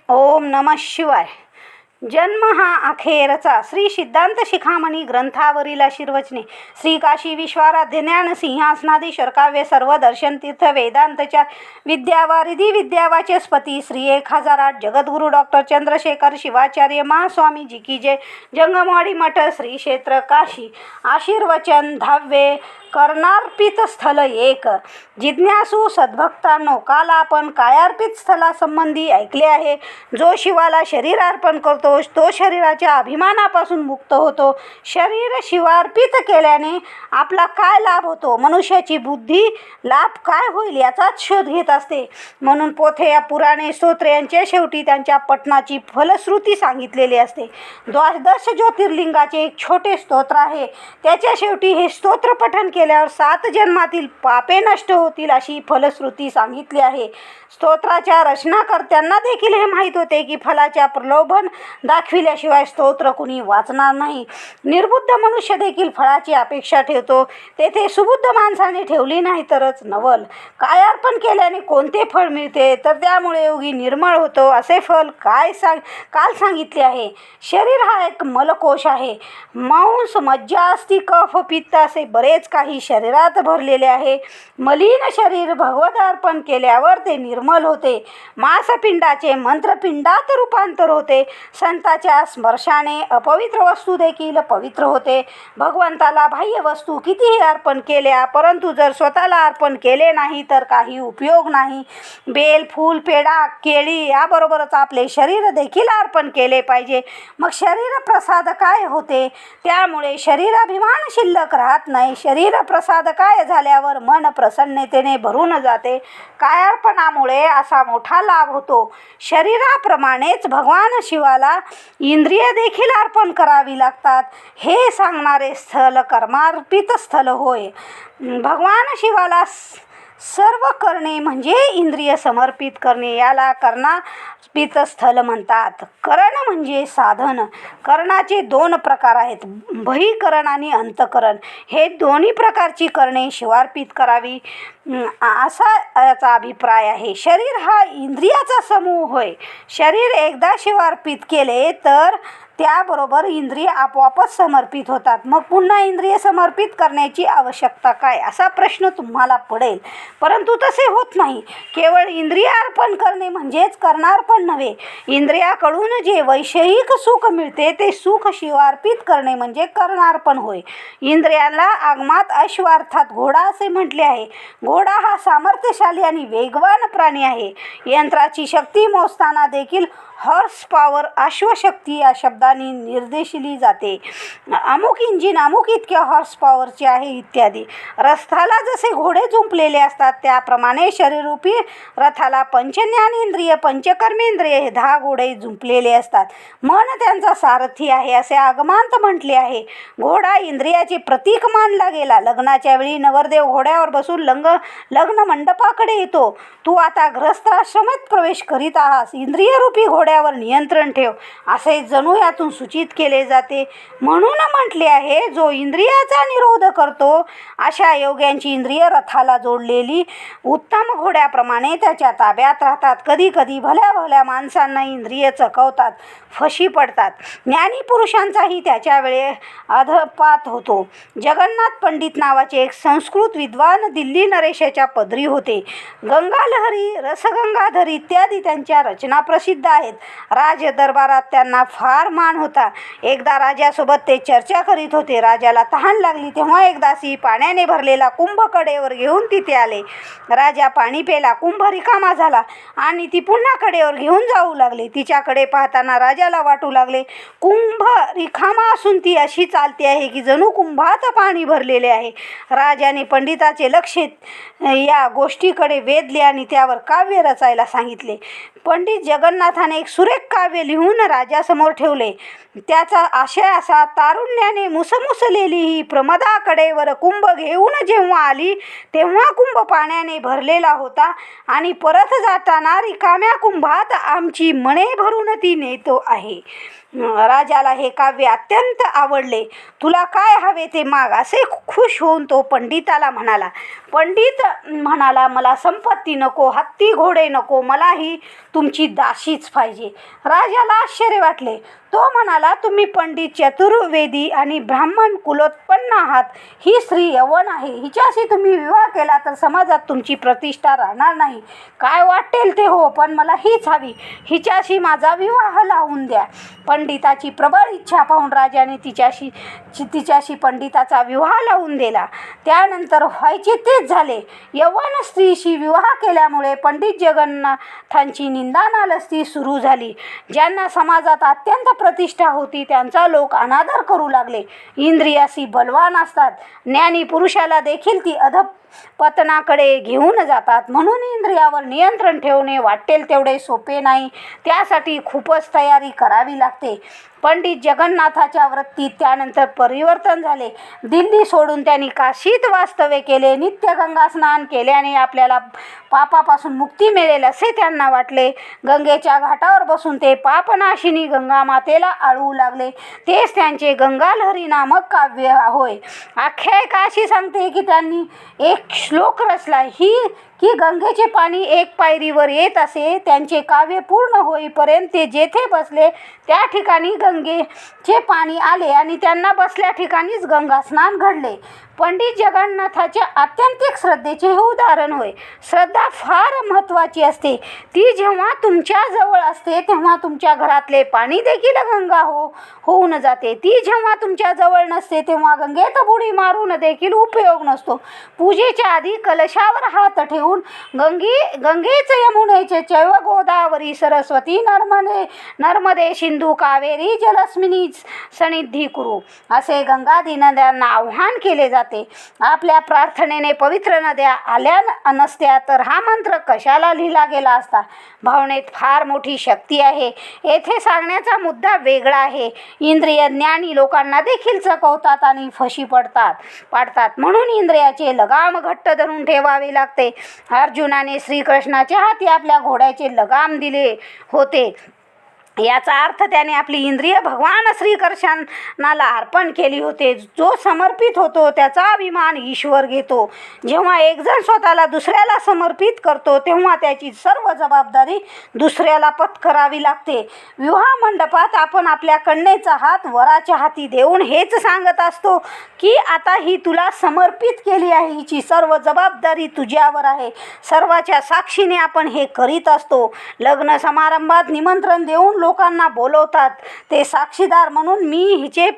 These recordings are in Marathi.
ओम नमः शिवाय. जन्म हा अखेरचा. श्री सिद्धांत शिखामणी ग्रंथावरील आशीर्वचने. श्री काशी विश्वाराध्य ज्ञान सिंहासनाधीश्वर काव्य सर्व दर्शन तीर्थ वेदांतच्या विद्यावारिधी विद्यावाचस्पती श्री 1008 जगद्गुरु डॉक्टर चंद्रशेखर शिवाचार्य महास्वामी जी की जय. जंगमवाडी मठ श्री क्षेत्र काशी. आशीर्वचन 10वे. कर्णार्पित स्थल 1. जिज्ञासू सद्भक्तांनो, काल आपण कायार्पित स्थलासंबंधी ऐकले आहे. जो शिवाला शरीर अर्पण करतो तो शरीराच्या अभिमानापासून मुक्त होतो. शरीर शिवार्पित केल्याने आपला काय लाभ होतो? मनुष्याची बुद्धी लाभ काय होईल याचाच शोध घेत असते. म्हणून पोथे या पुराणे स्तोत्र यांच्या शेवटी त्यांच्या पठणाची फलश्रुती सांगितलेली असते. द्वादश ज्योतिर्लिंगाचे एक छोटे स्तोत्र आहे. त्याच्या शेवटी हे स्तोत्र पठण केल्यावर 7 जन्मातील पापे नष्ट होतील अशी फलश्रुती सांगितली आहे. स्तोत्राच्या रचनाकर्त्यांना देखील हे माहीत होते की फलाच्या प्रलोभन दाखविल्याशिवाय स्तोत्र कुणी वाचणार नाही. निर्बुद्ध मनुष्य देखील फळाची अपेक्षा ठेवतो. तेथे सुबुद्ध माणसाने ठेवली नाही तरच नवल. कायार्पण केल्याने कोणते फळ मिळते? तर त्यामुळे योगी निर्मळ होतो. असे फल काल सांगितले आहे. शरीर हा एक मलकोश आहे. मांस, मज्जा, अस्थि, कफ, पित्त असे बरेच काही शरीरात भरलेले आहे. मलिन शरीर भगवत अर्पण केल्यावर ते निर्मल होते. मांसपिंडाचे मंत्रपिंडात रूपांतर होते. संताच्या स्पर्शाने अपवित्र वस्तू देखील पवित्र होते. भगवंताला बाह्य वस्तू कितीही अर्पण केल्या परंतु जर स्वतःला अर्पण केले नाही तर काही उपयोग नाही. बेल, फूल, पेढा, केळी याबरोबरच आपले शरीर देखील अर्पण केले पाहिजे. मग शरीर प्रसाद काय होते? त्यामुळे शरीराभिमान शिल्लक राहत नाही. शरीर प्रसाद काय झाल्यावर मन प्रसन्नतेने भरून जाते. कायार्पणामुळे असा मोठा लाभ होतो. शरीराप्रमाणेच भगवान शिवाला इंद्रिय देखील अर्पण करावी लागतात. हे सांगणारे स्थल कर्मार्पित स्थल होय. भगवान शिवाला सर्व करणे म्हणजे इंद्रिय समर्पित करणे. याला कर्णार्पित स्थल म्हणतात. करण म्हणजे साधन. करणाचे 2 प्रकार आहेत, बहिकरण आणि अंतकरण. हे दोन्ही प्रकारची करणे शिवार्पित करावी असा याचा अभिप्राय आहे. शरीर हा इंद्रियाचा समूह होय. शरीर एकदा शिवार्पित केले तर त्याबरोबर इंद्रिय आपोआपच समर्पित होतात. मग पुन्हा इंद्रिय समर्पित करण्याची आवश्यकता काय असा प्रश्न तुम्हाला पडेल. परंतु तसे होत नाही. केवळ इंद्रिय अर्पण करणे म्हणजेच कर्णार्पण नव्हे. इंद्रियाकडून जे वैषयिक सुख मिळते ते सुख शिवार्पित करणे म्हणजे कर्णार्पण होय. इंद्रियांना आगमात अश्व अर्थात घोडा असे म्हटले आहे. घोडा हा सामर्थ्यशाली आणि वेगवान प्राणी आहे. यंत्राची शक्ती मोजताना देखील हॉर्स पॉवर अश्वशक्ती या शब्दाने निर्देशिली जाते. अमुक इंजिन अमुक इतक्या हॉर्स पॉवरचे आहे इत्यादी. रथाला जसे घोडे जुंपलेले असतात त्याप्रमाणे शरीररूपी रथाला पंचज्ञानेंद्रिय पंचकर्मेंद्रिय हे 10 घोडे जुंपलेले असतात. मन त्यांचा सारथी आहे असे आगमांत म्हटले आहे. घोडा इंद्रियाचे प्रतीक मानला गेला. लग्नाच्या वेळी नवरदेव घोड्यावर बसून लग्न मंडपाकडे येतो. तू आता गृहस्थाश्रमात प्रवेश करीत आहास. इंद्रियरूपी घोड्यावर नियंत्रण ठेव असे जणू यातून सूचित केले जाते. म्हणून म्हटले आहे, जो इंद्रियाचा निरोध करतो अशा योग्यांची इंद्रिय रथाला जोडलेली उत्तम घोड्याप्रमाणे त्याच्या ताब्यात राहतात. कधी कधी भल्या भल्या माणसांना इंद्रिय चकवतात, फशी पडतात. ज्ञानी पुरुषांचाही त्याच्या वेळे अधपात होतो. जगन्नाथ पंडित नावाचे एक संस्कृत विद्वान दिल्ली नरेशाच्या पदरी होते. गंगालहरी, रसगंगाधर इत्यादी त्यांच्या रचना प्रसिद्ध आहेत. राजदरबारात त्यांना फार मान होता. एकदा राजासोबत ते चर्चा करीत होते. राजाला तहान लागली तेव्हा एक दासी पाण्याने भरलेला कुंभ कडेवर घेऊन तिथे आले. राजा पाणी प्यायला. कुंभ रिकामा झाला आणि ती पुन्हा कडेवर घेऊन जाऊ लागले. तिच्याकडे पाहताना राजाला वाटू लागले, कुंभ रिकामा असून ती अशी चालते आहे की जणू कुंभात पाणी भरलेले आहे. राजाने पंडिताचे लक्ष या गोष्टीकडे वेधले आणि त्यावर काव्य रचायला सांगितले. पंडित जगन्नाथाने एक सुरेख काव्य लिहून राजासमोर ठेवले. त्याचा आशय असा, तारुण्याने मुसमुसलेली ही प्रमदाकडेवर कुंभ घेऊन जेव्हा आली तेव्हा कुंभ पाण्याने भरलेला होता आणि परत जाताना रिकाम्या कुंभात आमची मणे भरून ती नेतो आहे. राजाला हे काव्य अत्यंत आवडले. तुला काय हवे ते माग, असे खुश होऊन तो पंडिताला म्हणाला. पंडित म्हणाला, मला संपत्ती नको, हत्ती घोडे नको, मला ही तुमची दासीच पाहिजे. राजाला आश्चर्य वाटले. तो म्हणाला, तुम्ही पंडित, चतुर्वेदी आणि ब्राह्मण कुलोत्पन्न आहात. ही स्त्री यवन आहे, हिच्याशी तुम्ही विवाह केला तर समाजात तुमची प्रतिष्ठा राहणार नाही. काय वाटेल ते हो, पण मला हीच हवी. हिच्याशी माझा विवाह लावून द्या. पंडिताची प्रबळ इच्छा पाहून राजाने तिच्याशी पंडिताचा विवाह लावून दिला. त्यानंतर व्हायचे तेच झाले. यवन स्त्रीशी विवाह केल्यामुळे पंडित जगन्नाथांची निंदा नालस्ती सुरू झाली. ज्यांना समाजात अत्यंत प्रतिष्ठा होती त्यांचा लोक अनादर करू लागले. इंद्रियाशी बलवान असतात, ज्ञानी पुरुषाला देखील ती अधपतनाकडे घेऊन जातात. म्हणून इंद्रियावर नियंत्रण ठेवणे वाटेल तेवढे सोपे नाही. त्यासाठी खूपच तयारी करावी लागते. पंडित जगन्नाथाच्या वृत्तीत त्यानंतर परिवर्तन झाले. दिल्ली सोडून त्यांनी काशीत वास्तव्य केले. नित्य गंगा स्नान केल्याने आपल्याला पापापासून मुक्ती मिळेल असे त्यांना वाटले. गंगेच्या घाटावर बसून ते पापनाशिनी गंगा मातेला आळवू लागले. तेच त्यांचे गंगालहरी नामक काव्य होय. आख्यायिका अशी सांगते की त्यांनी एक श्लोक रचला की गंगेचे पाणी एक पायरीवर येत असे. त्यांचे काव्य पूर्ण होईपर्यंत ते जेथे बसले त्या ठिकाणी गंगेचे पाणी आले आणि त्यांना बसल्या ठिकाणीच गंगा स्नान घडले. पंडित जगन्नाथाच्या आत्यंतिक श्रद्धेचे हे उदाहरण होय. श्रद्धा फार महत्त्वाची असते. ती जेव्हा तुमच्या जवळ असते तेव्हा तुमच्या घरातले पाणी देखील गंगा होऊन जाते. ती जेव्हा तुमच्या जवळ नसते तेव्हा गंगेत बुडी मारून देखील उपयोग नसतो. पूजेच्या आधी कलशावर हात ठेवून गंगेच यमुनेचे चैव गोदावरी सरस्वती नर्मदे सिंधू कावेरी जलस्मिनी सन्निधी कुरु असे गंगादी नद्यांना आव्हान केले जाते. आपल्या प्रार्थनेने पवित्र नद्या आल्या नसत्या तर हा मंत्र कशाला लिहिला गेला असता. भावनेत फार मोठी शक्ती आहे. येथे सांगण्याचा मुद्दा वेगळा आहे. इंद्रिय ज्ञानी लोकांना देखील चकवतात आणि फशी पाडतात. म्हणून इंद्रियाचे लगाम घट्ट धरून ठेवावे लागते. अर्जुनाने श्रीकृष्णाच्या हाती आपल्या घोड्याचे लगाम दिले होते. याचा अर्थ त्याने आपली इंद्रिय भगवान श्रीकृष्णाला अर्पण केली होते. जो समर्पित होतो त्याचा अभिमान ईश्वर घेतो. जेव्हा एकजण स्वतःला दुसऱ्याला समर्पित करतो तेव्हा त्याची सर्व जबाबदारी दुसऱ्याला पत्करावी लागते. विवाह मंडपात आपण आपल्या कन्येचा हात वराच्या हाती देऊन हेच सांगत असतो की आता ही तुला समर्पित केली आहे, हिची सर्व जबाबदारी तुझ्यावर आहे. सर्वाच्या साक्षीने आपण हे करीत असतो. लग्न समारंभात निमंत्रण देऊन लोकांना बोलवतात. ते साक्षीदार म्हणून मी हिचे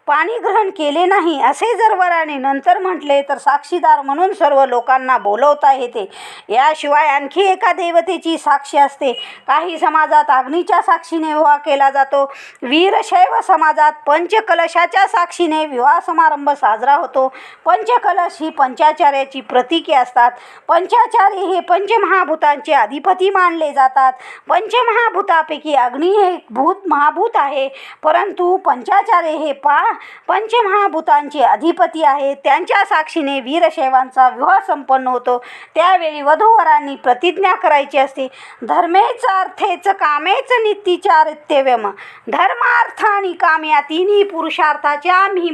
पाणी ग्रहण केले नाही असे जर वराने नंतर म्हटले तर साक्षीदार म्हणून सर्व लोकांना बोलवता येते. याशिवाय आणखी एका देवतेची साक्षी असते. काही समाजात अग्नीच्या साक्षीने विवाह केला जातो. वीरशैव समाजात पंचकलशाच्या साक्षीने विवाह समारंभ साजरा होतो. पंचकलश ही पंचाचार्याची प्रतीके असतात. पंचाचार्य हे पंचमहाभूतांचे अधिपती मानले जातात. पंचमहाभूतापैकी अग्नी हे भूत महाभूत आहे, परंतु पंचाचार्य हे पंचमहाभूतांचे अधिपती आहेत. त्यांच्या साक्षीने वीरशैवांचा विवाह संपन्न होतो. त्यावेळी वधूवरांनी प्रतिज्ञा करायची असते. धर्मेच अर्थेच कामेच नित्यचारित्यव्यम. धर्म अर्थ आणि काम या तिन्ही पुरुषार्थाच्या आम्ही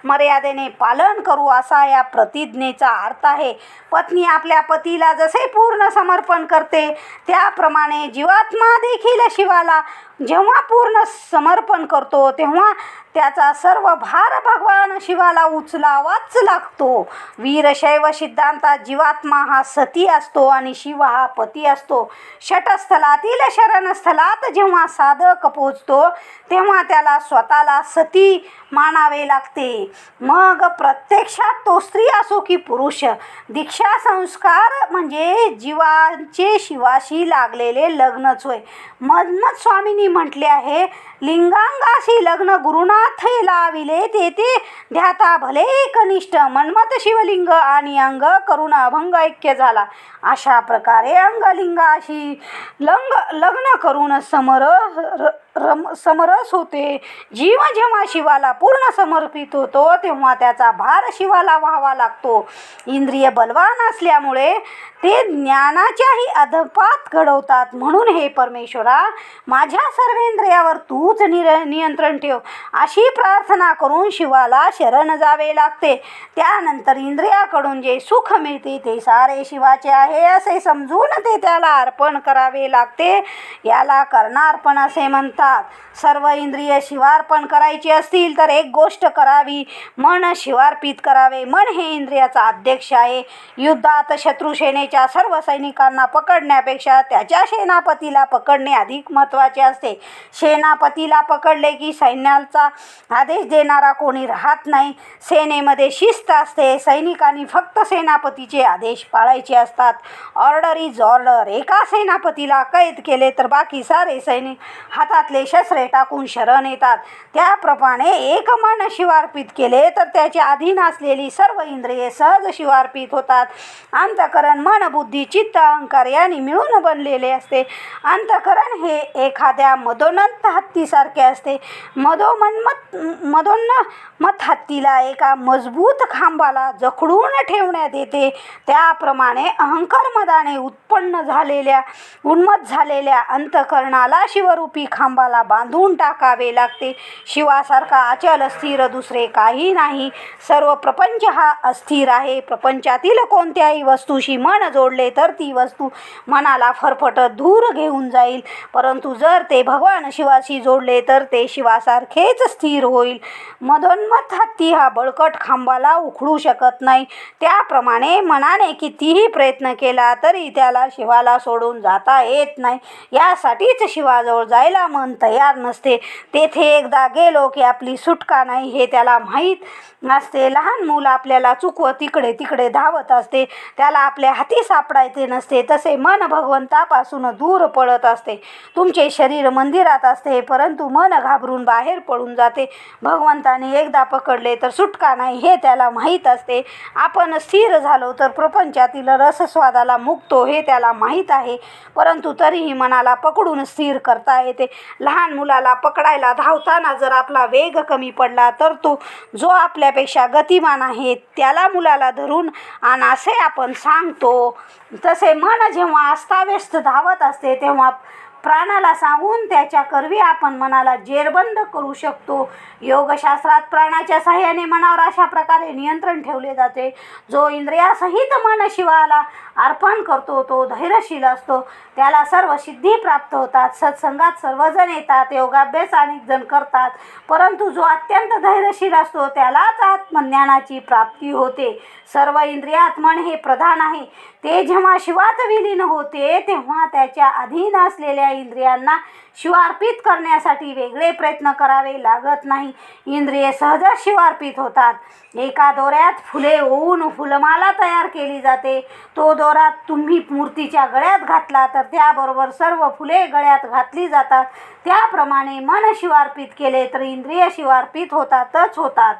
मर्यादेने पालन करू असा या प्रतिज्ञेचा अर्थ आहे. पत्नी आपल्या पतीला जसे पूर्ण समर्पण करते त्याप्रमाणे जीवात्मा देखील शिवाला जेव्हा पूर्ण समर्पण करतो तेव्हा त्याचा सर्व भार भगवान शिवाला उचलावाच लागतो. वीरशैव सिद्धांतात जीवात्मा हा सती असतो आणि शिव हा पती असतो. षटस्थलातील शरणस्थलात जेव्हा साधक पोचतो तेव्हा त्याला स्वतःला सती मानावे लागते. मग प्रत्यक्षात तो स्त्री असो की पुरुष. दीक्षा संस्कार म्हणजे जीवाचे शिवाशी लागलेले लग्नच होय. मन्मथ स्वामींनी म्हटले आहे, लिंगांगाशी लग्न गुरुनाथ लाविले तेथे ध्याता भले कनिष्ठ. मन्मथ शिवलिंग आणि अंग करून अभंग ऐक्य झाला. अशा प्रकारे अंगलिंगाशी लग्न करून समरस होते. जीव जेव्हा शिवाला पूर्ण समर्पित होतो तेव्हा त्याचा भार शिवाला व्हावा लागतो. इंद्रिय बलवान असल्यामुळे ते ज्ञानाच्याही अधपात घडवतात. म्हणून हे परमेश्वरा, माझ्या सर्वेंद्रियावर तूच नियंत्रण ठेव अशी प्रार्थना करून शिवाला शरण जावे लागते. त्यानंतर इंद्रियाकडून जे सुख मिळते ते सारे शिवाचे आहे असे समजून ते त्याला अर्पण करावे लागते. याला कर्णार्पण असे म्हणतात. सर्व इंद्रिय शिवार्पण करायची असतील तर एक गोष्ट करावी, मन शिवार्पित करावे. मन हे इंद्रियाचा अध्यक्ष आहे. युद्धात शत्रू सेनेच्या सर्व सैनिकांना पकडण्यापेक्षा त्याच्या सेनापतीला पकडणे अधिक महत्त्वाचे असते. सेनापतीला पकडले की सैन्याचा आदेश देणारा कोणी राहत नाही. सेनेमध्ये शिस्त असते. सैनिकांनी फक्त सेनापतीचे आदेश पाळायचे असतात. Order is order. एका सेनापतीला कैद केले तर बाकी सारे सैनिक हातातले शस्त्रे टाकून शरण येतात. त्याप्रमाणे एक मन शिवार्पित केले तर त्याच्या अधीन असलेली सर्व इंद्रिये सहज शिवार्पित होतात. अंतःकरण मन बुद्धी चित्त अहंकार यांनी मिळून बनलेले असते. अंतःकरण हे एखाद्या मदोन्मत्त हत्तीसारखे असते. मदोन्मत्त हत्तीला एका मजबूत खांबाला जखडून ठेवण्यात येते. त्याप्रमाणे अहंकार मदाने उन्मत्त झालेल्या अंतःकरणाला शिवरूपी खांबाला बांधून टाकावे लागते. शिवासारखा अचल स्थिर दुसरे काही नाही. सर्व प्रपंच हा अस्थिर आहे. प्रपंचातील कोणत्याही वस्तूशी मन जोडले तर ती वस्तू मनाला फरफटत दूर घेऊन जाईल. परंतु जर ते भगवान शिवाशी जोडले तर ते शिवासारखेच स्थिर होईल. मदोन्मत्त हत्ती हा बळकट खांबाला उखडू शकत नाही. त्याप्रमाणे मनाने कितीही प्रयत्न केला तरी त्याला शिवाला सोडून जाता येत नाही. यासाठीच शिवाजवळ जायला मन तयार नसते. तेथे एकदा गेलो की आपली सुटका नाही हे त्याला माहीत असते. लहान मूल आपल्याला चुकवत इकडे तिकडे धावत असते. त्याला आपल्या हाती सापडायचे नसते. तसे मन भगवंतापासून दूर पळत असते. तुमचे शरीर मंदिरात असते परंतु मन घाबरून बाहेर पळून जाते. भगवंताने एकदा पकडले तर सुटका नाही हे त्याला माहीत असते. आपण स्थिर झालो तर प्रपंचातील रसस्वादाला मुक्तो हे त्याला माहीत आहे. परंतु तरीही मनाला पकडून स्थिर करता येते. लहान मुलाला पकडायला धावताना जर आपला वेग कमी पडला तर तो जो आपल्यापेक्षा गतिमान आहे त्याला मुलाला धरून आण असे आपण सांगतो. तसे मन जेव्हा अस्ताव्यस्त धावत असते तेव्हा प्राणाला सांगून त्याच्या करवी आपण मनाला जेरबंद करू शकतो. योगशास्त्रात प्राणाच्या साह्याने मनावर अशा प्रकारे नियंत्रण ठेवले जाते. जो इंद्रियासहित मन शिवाला अर्पण करतो तो धैर्यशील असतो. त्याला सर्व सिद्धी प्राप्त होतात. सत्संगात सर्वजण येतात. योगाभ्यास अनेक जण करतात. परंतु जो अत्यंत धैर्यशील असतो त्यालाच आत्मज्ञानाची प्राप्ती होते. सर्व इंद्रियात मन हे प्रधान आहे. ते जेव्हा शिवात विलीन होते तेव्हा त्याच्या अधीन असलेल्या इंद्रियांना शिवार्पित करण्यासाठी वेगळे प्रयत्न करावे लागत नाही. इंद्रिये सहजच शिवार्पित होतात. एका दोऱ्यात फुले ओवून फुलमाला तयार केली जाते. तो दोरा तुम्ही मूर्तीच्या गळ्यात घातला तर त्याबरोबर सर्व फुले गळ्यात घातली जातात. त्याप्रमाणे मन शिवार्पित केले तर इंद्रिय शिवार्पित होतात.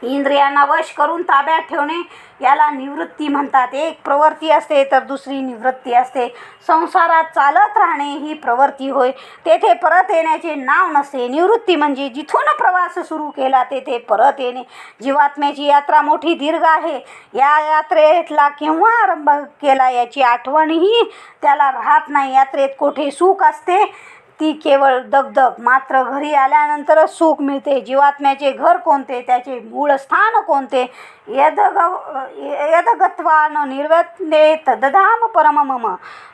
इंद्रियांना वश करून ताब्यात ठेवणे याला निवृत्ती म्हणतात. एक प्रवृत्ती असते तर दुसरी निवृत्ती असते. संसारात चालत राहणे ही प्रवृत्ती होय. तेथे परत येण्याचे नाव नसते. निवृत्ती म्हणजे जिथून प्रवास सुरू केला तेथे परत येणे. जीवात्म्याची यात्रा मोठी दीर्घ आहे. या यात्रेतला केव्हा आरंभ केला याची आठवणही त्याला राहत नाही. यात्रेत कोठे सुख असते ती केवळ दगदग. मात्र घरी आल्यानंतरच सुख मिळते. जीवात्म्याचे घर कोणते, त्याचे मूळ स्थान कोणते? यदगत्वान निर्वत्ने तदधाम परम मम.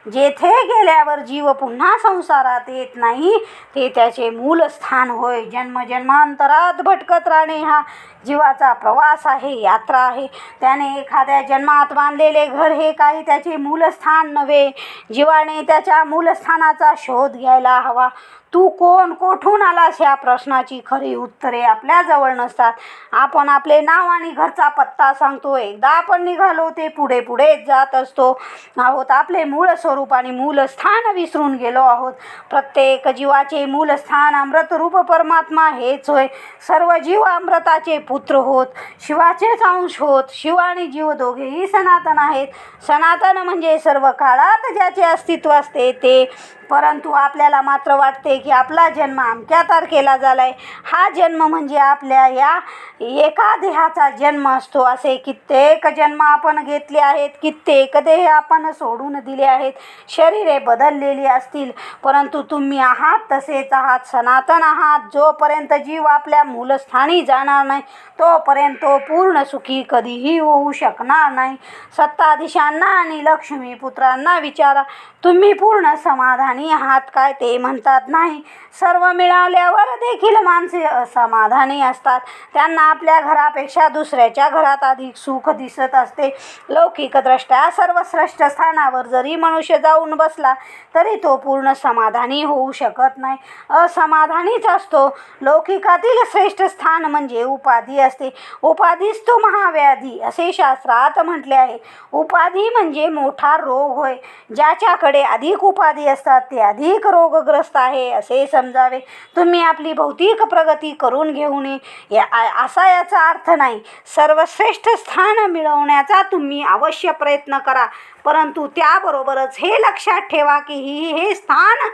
जेथे गेल्यावर जीव पुन्हा संसारात येत नाही ते त्याचे मूल स्थान होय. जन्मजन्मांतरात भटकत राहणे हा जीवाचा प्रवास आहे, यात्रा आहे. त्याने एखाद्या जन्मात बांधलेले घर हे काही त्याचे मूलस्थान नव्हे. जीवाने त्याच्या मूलस्थानाचा शोध घ्यायला हवा. तू कोण, कोठून आलास या प्रश्नाची खरी उत्तरे आपल्याजवळ नसतात. आपण आपले नाव आणि घरचा पत्ता सांगतो. एकदा आपण निघालो ते पुढे पुढेच जात आहोत. आपले मूळ स्वरूप आणि मूलस्थान विसरून गेलो आहोत. प्रत्येक जीवाचे मूलस्थान अमृतरूप परमात्मा हेच होय. सर्व जीव अमृताचे पुत्र होत, शिवाचेच अंश होत. शिव आणि जीव दोघेही सनातन आहेत. सनातन म्हणजे सर्व काळात ज्याचे अस्तित्व असते ते. परंतु आपल्याला मात्र वाटते की आपला जन्म अमक्या तारखेला झालाय. हा जन्म म्हणजे आपल्या या एका देहाचा जन्म असतो. असे कित्येक जन्म आपण घेतले आहेत, कित्येक देह आपण सोडून दिले आहेत, शरीरे बदललेली असतील, परंतु तुम्ही आहात तसेच आहात, सनातन आहात. जोपर्यंत जीव आपल्या मूलस्थानी जाणार नाही तोपर्यंत तो पूर्ण सुखी कधीही होऊ शकणार नाही. सत्ताधीशांना आणि लक्ष्मीपुत्रांना विचारा, तुम्ही पूर्ण समाधानी आहात काय? ते म्हणतात नाही. सर्व मिळाल्यावर देखील माणसे असमाधानी असतात. त्यांना आपल्या घरापेक्षा दुसऱ्याच्या घरात अधिक सुख दिसत असते. लौकिकदृष्ट्या सर्वश्रेष्ठ स्थानावर जरी मनुष्य जाऊन बसला तरी तो पूर्ण समाधानी होऊ शकत नाही, असमाधानीच असतो. लौकिकातील श्रेष्ठ स्थान म्हणजे उपाधी असते. उपाधीच तो महाव्याधी असे शास्त्रात म्हटले आहे. उपाधी म्हणजे मोठा रोग होय. ज्याच्याकडे अधिक उपाधी असतात ते अधिक रोगग्रस्त आहे असे समजावे. तुम्ही आपली भौतिक प्रगती करून घेऊ नये असा याचा अर्थ नाही. सर्वश्रेष्ठ स्थान मिळवण्याचा तुम्ही अवश्य प्रयत्न करा, परंतु त्याबरोबरच हे लक्षात ठेवा की हे स्थान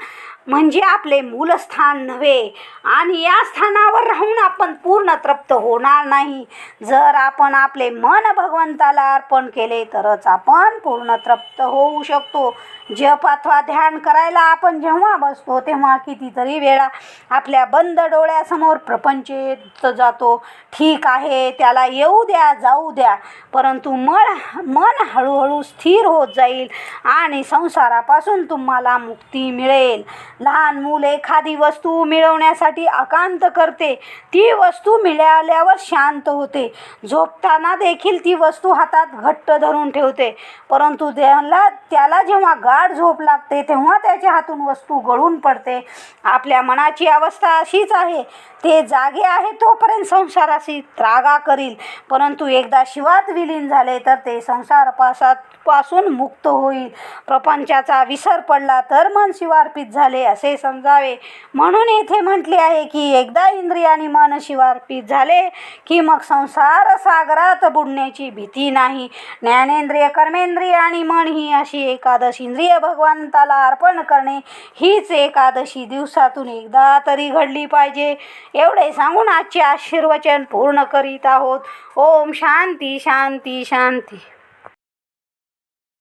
म्हणजे आपले मूलस्थान नव्हे आणि या स्थानावर राहून आपण पूर्ण तृप्त होणार नाही. जर आपण आपले मन भगवंताला अर्पण केले तरच आपण पूर्ण तृप्त होऊ शकतो. जप अथवा ध्यान करायला आपण जेव्हा बसतो तेव्हा कितीतरी वेळा आपल्या बंद डोळ्यासमोर प्रपंच येत जातो. ठीक आहे, त्याला येऊ द्या, जाऊ द्या, परंतु मन हळूहळू स्थिर होत जाईल आणि संसारापासून तुम्हाला मुक्ती मिळेल. लहान मूल एखादी वस्तू मिळवण्यासाठी आकांत करते, ती वस्तू मिळाल्यावर शांत होते. झोपताना देखील ती वस्तू हातात घट्ट धरून ठेवते, परंतु त्याला जेव्हा गाढ झोप लागते तेव्हा त्याच्या हातून वस्तू गळून पडते. आपल्या मनाची अवस्था अशीच आहे. ते जागे आहे तोपर्यंत संसाराशी त्रागा करील, परंतु एकदा शिवात विलीन झाले तर ते संसारापासून मुक्त होईल. प्रपंचाचा विसर पडला तर मन शिवार्पित झाले असे समजावे. म्हणून येथे म्हटले आहे की एकदा इंद्रिय आणि मन शिवार्पित झाले की मग संसार सागरात बुडण्याची भीती नाही. ज्ञानेंद्रिय, कर्मेंद्रिय आणि मन ही अशी एकादश इंद्रिय भगवंताला अर्पण करणे हीच एकादशी दिवसातून एकदा तरी घडली पाहिजे. एवढे सांगून आजचे आशीर्वचन पूर्ण करीत आहोत. ओम शांती शांती शांती.